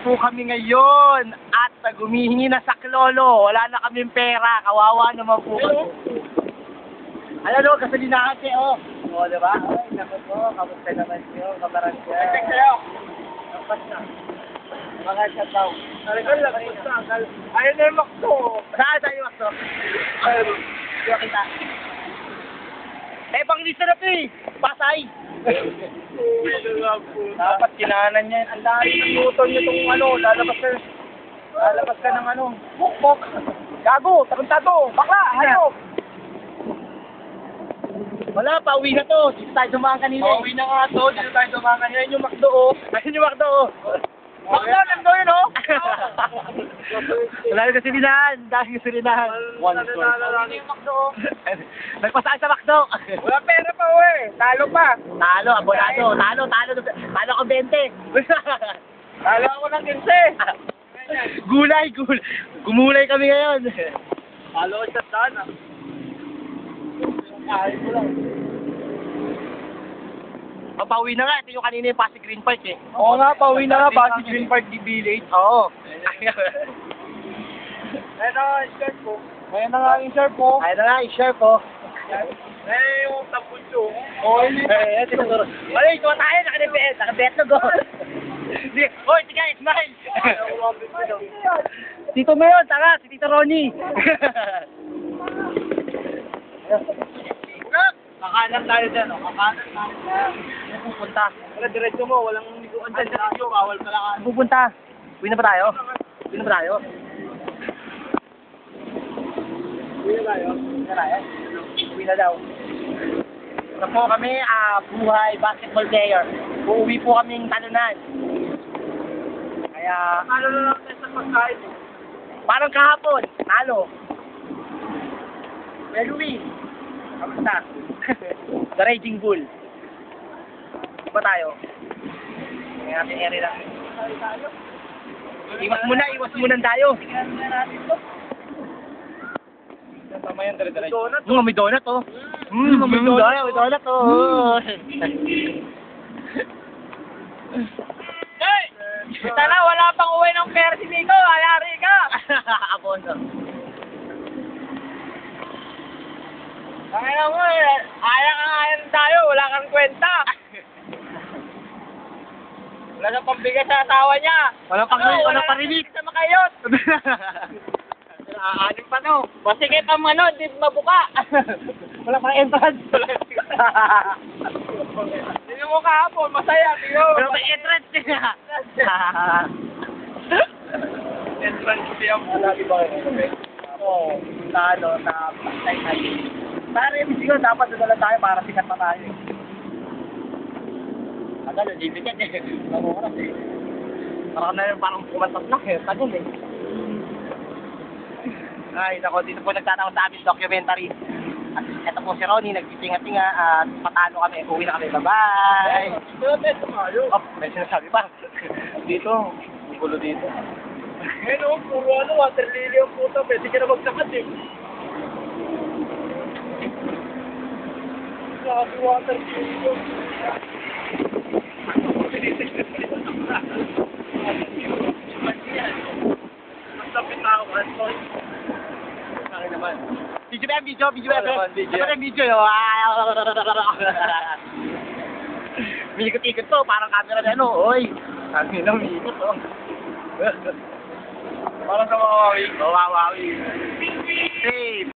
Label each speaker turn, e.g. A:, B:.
A: po kami ngayon at gumihingi na sa klolo. Wala na kaming pera. Kawawa naman po kami. Ano, gasolinahan siya, oh. O, diba? Ay, naku po. Kamusta naman siya? Kabaran siya. Check sa'yo. Kapat na. Mga siya daw. Talagang lakas na. Ayun na yung makto. Saan tayo yung makto? Ayun. Diba kita? Eh, panglista na ito eh. Pasay. Dapat kinahanan niya. Ang dami ng motor niya itong ano. Lalabas ka ng ano. Bukbok. Gago. Tarantado. Bakla. Hayop. Wala, pauwi na to. Dito tayo dumaan kanina. Pauwi na nga to. Dito tayo dumaan kanina. Ayun yung McDo, oh. Ayun yung McDo, oh. McDo, McDo yun, oh. Wala yung gasolinahan. Dahil gasolinahan. One store. Wala yung McDo, oh. Nagpasaan sa McDo. Wala pera pa, oh. Talo pa. Talo, abonado. Talo ko 20. Talo ako ng 15. Gulay. Gumulay kami ngayon. Talo sa sana. Pauwi na nga. Ito yung kanina yung Pasig Green Park eh. Oo nga, pauwi na nga. Pasig Green Park Village. Oo. Ayan na nga yung shirt po. Ayan na nga yung shirt po. Ayan yung tapunso. Oo, hindi. Ayan, tinuturo. Wala, ito tayo. Nakabet na go. Hoy, sige, smile. Tito mo yun, tara. Si Tito Ronnie. Kakanan tayo dyan, o. Kakanan tayo dyan. Pupunta. Wala, diretso mo. Walang liguan dyan. Diretso, bawal pala ka. Pupunta. Uwi na ba tayo? Uwi na daw. Ito po kami, buhay basketball player. Uuwi po kaming talunan. Kaya... Talo na lang tayo sa pagkain. Parang kahapon. Talo. Kuya Louie. Kamusta? The Raging Bull. Ba tayo? Ngayon natin eri lang. Iwas muna tayo. Tama yan, dere-dere. May donut, oh. May donut, oh. Hey! Sana wala pang uwi ng pera si Nico. Ayari ka. Abono. Kaya mo eh, ayan tayo, wala kang kwenta. Wala nang pambigas sa asawa niya. Wala pang rinig. Sa makayot. Aanin pa no. Sige pa ano, di mabuka. Wala pang entrance. Hindi mo kahapon, masaya. Wala pang entrance niya. Entrance siya mo. Lagi ba kayo? Oo, na pastay natin. Para yung video, dapat dadala tayo para sikat pa tayo eh. Tagal, limited eh. Namuras eh. Parang kumantas na eh. Tagal eh. Ay, nako, dito po nagtatapos sa aming documentary. At ito po si Ronnie, nagtitinga-tinga at patalo kami. Uwi na kami. Bye-bye! Oh, may sinasabi pa. Dito, gulo dito. Ngayon, puro water lily ang puta. Pwede ka na magsakat eh. Water lily. Magtapit na ako. Ano naman? Video. Minikot-ikot to, parang camera na ano. Oy, sabi na minikot to. Parang sa Wawawi. Safe.